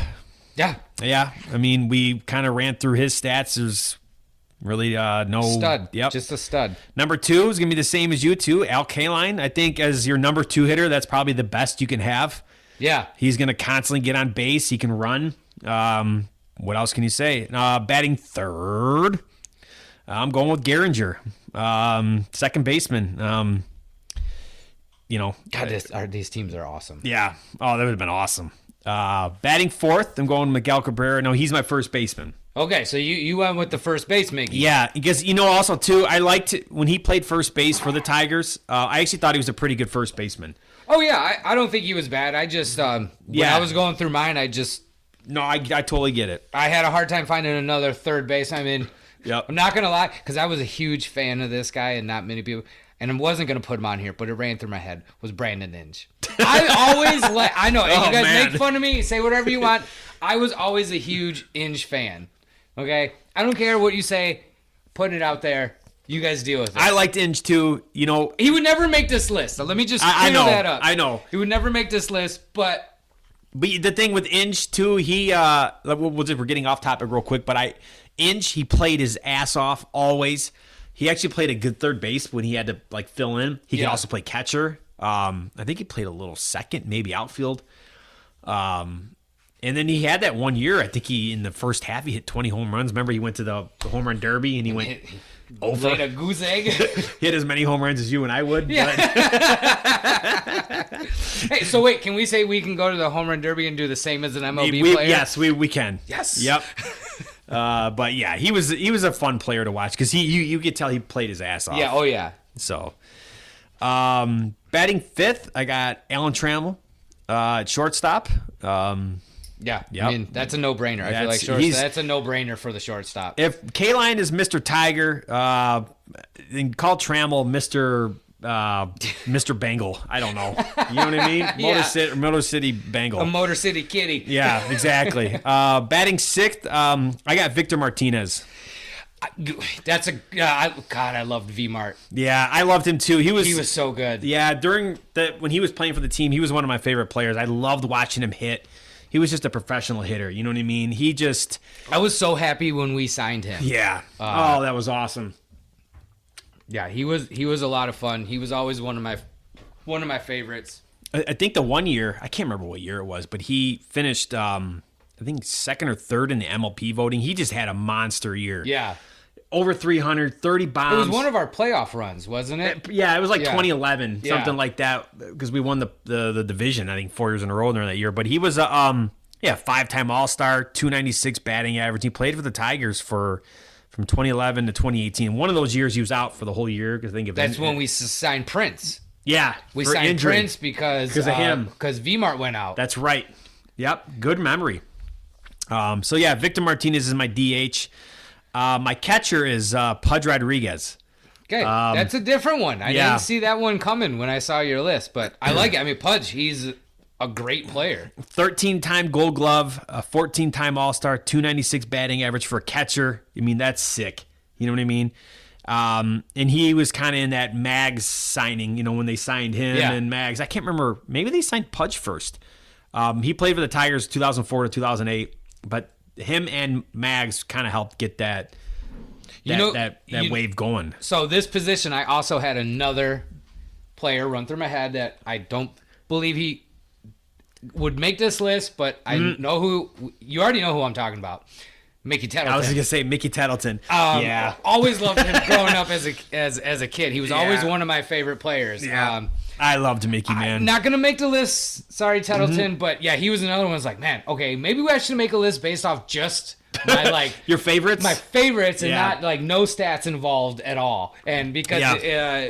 Yeah. Yeah. I mean, we kind of ran through his stats. There's really no... Stud. Yep. Just a stud. Number 2 is going to be the same as you two, Al Kaline. I think as your number 2 hitter, that's probably the best you can have. Yeah. He's going to constantly get on base. He can run. What else can you say? Batting third, I'm going with Gehringer. Second baseman. God, these teams are awesome. Yeah. Oh, that would have been awesome. Batting fourth, I'm going Miguel Cabrera. No, he's my first baseman. Okay, so you went with the first base, Mickey. Yeah, because, also, too, I liked when he played first base for the Tigers, I actually thought he was a pretty good first baseman. Oh, yeah, I don't think he was bad. I just, when I was going through mine, No, I totally get it. I had a hard time finding another third base. I mean, yep. I'm not going to lie, because I was a huge fan of this guy and not many people. And I wasn't going to put him on here, but it ran through my head, was Brandon Inge. I always I know, you guys make fun of me, say whatever you want. I was always a huge Inge fan. Okay? I don't care what you say, put it out there. You guys deal with it. I liked Inge too, He would never make this list. So let me just clear that up. I know. He would never make this list, but the thing with Inge too, we're getting off topic real quick, but Inge, he played his ass off always. He actually played a good third base when he had to fill in. He could also play catcher. I think he played a little second, maybe outfield. And then he had that 1 year. I think in the first half he hit 20 home runs. Remember, he went to the home run derby and he went over. Laid a goose egg. He had as many home runs as you and I would. Yeah. Hey, so wait, can we say we can go to the home run derby and do the same as an MLB player? Yes, we can. Yes. Yep. But yeah, he was a fun player to watch because you could tell he played his ass off. Yeah. Oh yeah. So, batting fifth, I got Alan Trammell at shortstop. Yeah, yep. I mean, that's a no-brainer. I feel like that's a no-brainer for the shortstop. If Kaline is Mr. Tiger, then call Trammell Mr. Bengal. I don't know. You know what I mean? Yeah. Motor City Bengal. A Motor City Kitty. Yeah, exactly. Batting sixth, I got Victor Martinez. God, I loved V-Mart. Yeah, I loved him too. He was so good. Yeah, when he was playing for the team, he was one of my favorite players. I loved watching him hit. He was just a professional hitter. You know what I mean? I was so happy when we signed him. Yeah. That was awesome. Yeah, he was a lot of fun. He was always one of my favorites. I think the 1 year, I can't remember what year it was, but he finished I think second or third in the MLP voting. He just had a monster year. Yeah. Over 300, 30 bombs. It was one of our playoff runs, wasn't it? Yeah, it was like Yeah. 2011, Yeah. something like that, because we won the division, I think, 4 years in a row during that year. But he was a 5-time All-Star, 296 batting average. He played for the Tigers from 2011 to 2018. One of those years he was out for the whole year. Because I think That's when we signed Prince. Yeah, We for signed injury. Prince because of him. Because V-Mart went out. That's right. Yep, good memory. So yeah, Victor Martinez is my DH. My catcher is Pudge Rodriguez. Okay, that's a different one. I yeah. didn't see that one coming when I saw your list, but I like it. I mean, Pudge, he's a great player. 13-time Gold Glove, a 14-time All-Star, 296 batting average for a catcher. I mean, that's sick. You know what I mean? And he was kind of in that Mags signing, when they signed him and Mags. I can't remember. Maybe they signed Pudge first. He played for the Tigers 2004 to 2008, but him and Mags kind of helped get that wave going. So this position, I also had another player run through my head that I don't believe he would make this list, but I know who. You already know who I'm talking about. Mickey Tettleton. I was going to say Mickey Tettleton. Yeah. Always loved him growing up as a kid. He was always one of my favorite players. Yeah. I loved Mickey, man. Not going to make the list. Sorry, Tettleton. But yeah, he was another one. I was like, man, okay, maybe I should make a list based off just my your favorites? My favorites and not like no stats involved at all. And because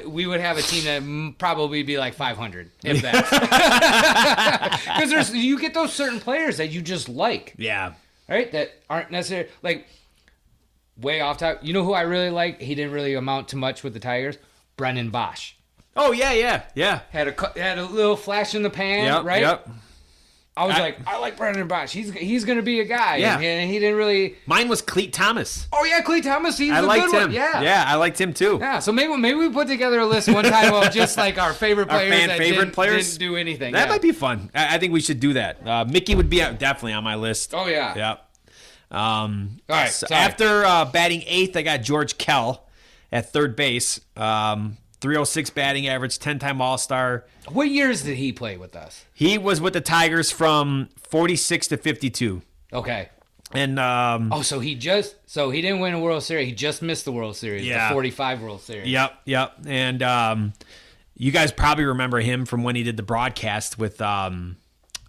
we would have a team that probably be like 500, if that. Because you get those certain players that you just like. Yeah. Right? That aren't necessarily, like, way off top. You know who I really like? He didn't really amount to much with the Tigers? Brendan Bosch. Oh, yeah. Had a little flash in the pan, right? Yep. I was like, I like Brendan Bosch. He's going to be a guy. Yeah. And he didn't really... Mine was Cleet Thomas. Oh, yeah, Cleet Thomas. He's I a liked good him. one. Yeah. Yeah, I liked him, too. Yeah, so maybe we put together a list one time of just, like, our favorite players didn't do anything. That might be fun. I think we should do that. Mickey would be definitely on my list. Oh, yeah. Yep. All right, so after batting eighth, I got George Kell at third base. 306 batting average, 10-time All-Star. What years did he play with us? He was with the Tigers from 46 to 52. Okay. And so he didn't win a World Series. He just missed the World Series, the 45 World Series. Yep. And you guys probably remember him from when he did the broadcast with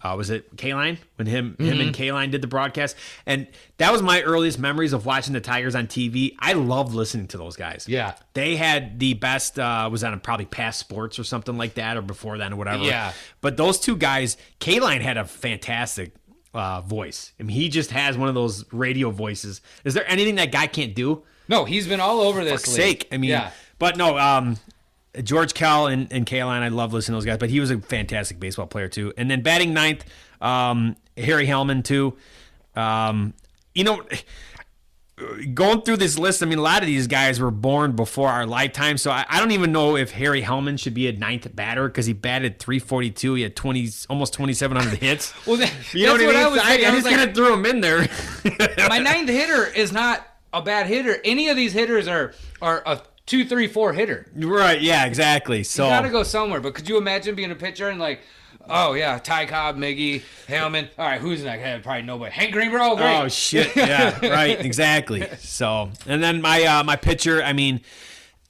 was it K-Line? When him and K-Line did the broadcast. And that was my earliest memories of watching the Tigers on TV. I loved listening to those guys. Yeah. They had the best, was on probably Past Sports or something like that, or before then or whatever. Yeah. But those two guys, K-Line had a fantastic voice. I mean, he just has one of those radio voices. Is there anything that guy can't do? No, he's been all over this For league. sake. I mean, but no, George Kell and Kaline, I love listening to those guys, but he was a fantastic baseball player too. And then batting ninth, Harry Hellman too. Going through this list, I mean, a lot of these guys were born before our lifetime, so I don't even know if Harry Hellman should be a ninth batter because he batted 342. He had almost 2,700 hits. Well, that's what I was thinking. I just kind of threw him in there. My ninth hitter is not a bad hitter. Any of these hitters are a 2, 3, 4 hitter. Right, yeah, exactly. So you gotta go somewhere. But could you imagine being a pitcher and like, oh yeah, Ty Cobb, Miggy, Hellman. All right, who's next? Probably nobody. Hank Greenberg. Oh, great. Oh shit, yeah, right, exactly. So, and then my pitcher. I mean,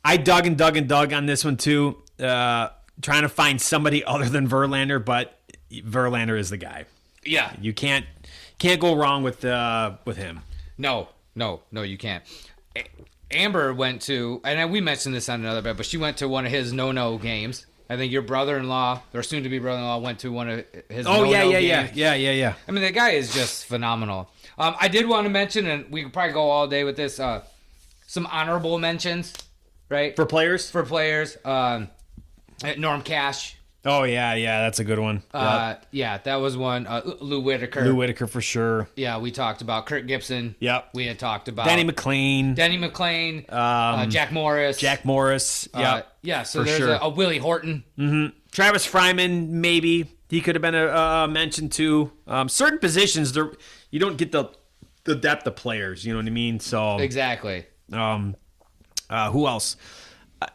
I dug on this one too, trying to find somebody other than Verlander, but Verlander is the guy. Yeah, you can't go wrong with him. No, you can't. Amber went to, and we mentioned this on another bit, but she went to one of his no-no games. I think your brother-in-law, or soon-to-be brother-in-law, went to one of his no-no games. Yeah. I mean, the guy is just phenomenal. I did want to mention, and we could probably go all day with this, some honorable mentions, right? For players? For players. Norm Cash. Oh, yeah, that's a good one. Yeah, that was one. Lou Whitaker. Lou Whitaker for sure. Yeah, we talked about Kirk Gibson. Yep. We had talked about Denny McLain. Jack Morris. Yeah, so there's sure. a Willie Horton. Mm-hmm. Travis Fryman, maybe. He could have been a mention too. Certain positions, you don't get the depth of players, you know what I mean? So exactly. Who else?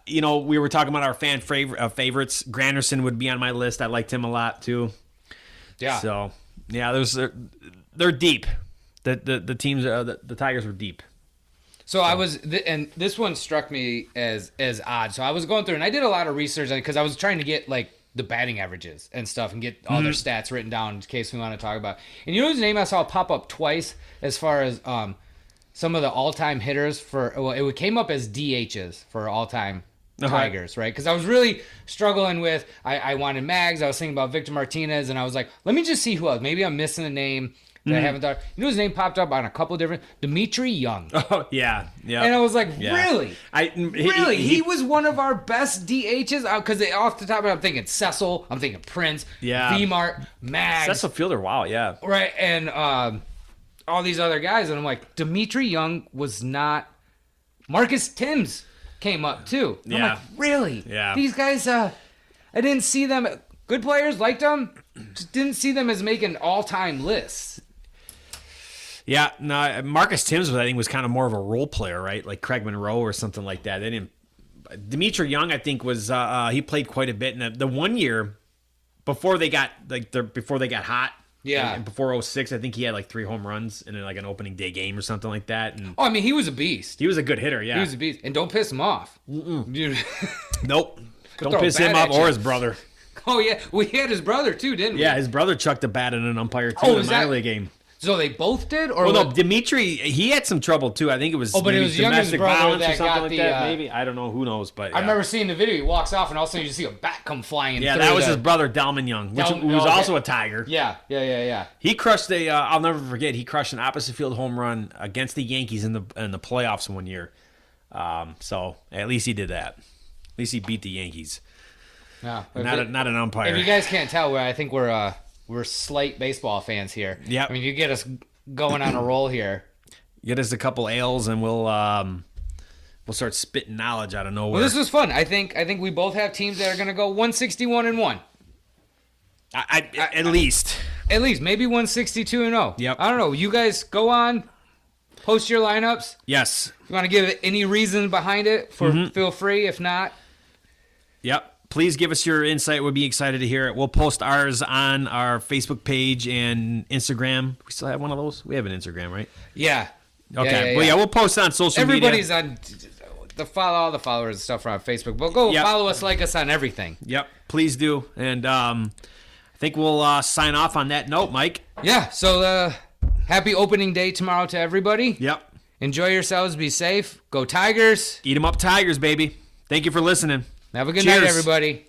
We were talking about our fan favorites. Granderson would be on my list. I liked him a lot too. Yeah. So, yeah, there's They're deep. The teams, the Tigers were deep. So I was, and this one struck me as odd. So I was going through, and I did a lot of research because I was trying to get like the batting averages and stuff, and get all their stats written down in case we want to talk about. And you know his name I saw pop up twice as far as some of the all-time hitters for. Well, it came up as DHs for all-time Tigers, right? Because I was really struggling with. I wanted Mags. I was thinking about Victor Martinez, and I was like, let me just see who else. Maybe I'm missing a name that I haven't thought. You know his name popped up on a couple different. Dimitri Young. Oh yeah. And I was like, really? He was one of our best DHs? Because off the top of it, I'm thinking Cecil, I'm thinking Prince, V-Mart, Mags. Cecil Fielder, wow, yeah. Right, and all these other guys. And I'm like, Dimitri Young was not... Marcus Timms came up, too. I'm like, really? Yeah. These guys, I didn't see them... Good players, liked them. Just didn't see them as making all-time lists. Yeah, no, Marcus Timms was kind of more of a role player, right? Like Craig Monroe or something like that. They didn't. Dimitri Young, I think, was he played quite a bit. And the 1 year before they got hot, and before 06, I think he had like 3 home runs in like an opening day game or something like that. And I mean, he was a beast. He was a good hitter, yeah. He was a beast, and don't piss him off. Dude. Nope, don't piss him off or his brother. Oh yeah, we had his brother too, didn't we? Yeah, his brother chucked a bat at an umpire too in a minor league game. So they both did, or no? Dimitri, he had some trouble too. I think it was. But it was Young's brother that got the. Maybe I don't know. Who knows? But yeah. I remember seeing the video. He walks off, and all of a sudden you see a bat come flying. Yeah, that was his brother Dalman Young, who was also a Tiger. Yeah. He crushed I'll never forget. He crushed an opposite field home run against the Yankees in the playoffs 1 year. So at least he did that. At least he beat the Yankees. Yeah, not an umpire. If you guys can't tell, I think we're slight baseball fans here. Yeah. I mean, you get us going on a roll here. Get us a couple ales, and we'll start spitting knowledge out of nowhere. Well, this was fun. I think we both have teams that are going to go 161-1. At least maybe 162-0. Yep. I don't know. You guys go on, post your lineups. Yes. If you want to give any reason behind it, feel free. If not, yep. Please give us your insight. We'll be excited to hear it. We'll post ours on our Facebook page and Instagram. We still have one of those? We have an Instagram, right? Yeah. Okay. Well, we'll post it on social media. Everybody's on all the followers and stuff are on Facebook. But go follow us, like us on everything. Yep. Please do. And I think we'll sign off on that note, Mike. Yeah. So happy opening day tomorrow to everybody. Yep. Enjoy yourselves. Be safe. Go Tigers. Eat 'em up Tigers, baby. Thank you for listening. Have a good night, everybody.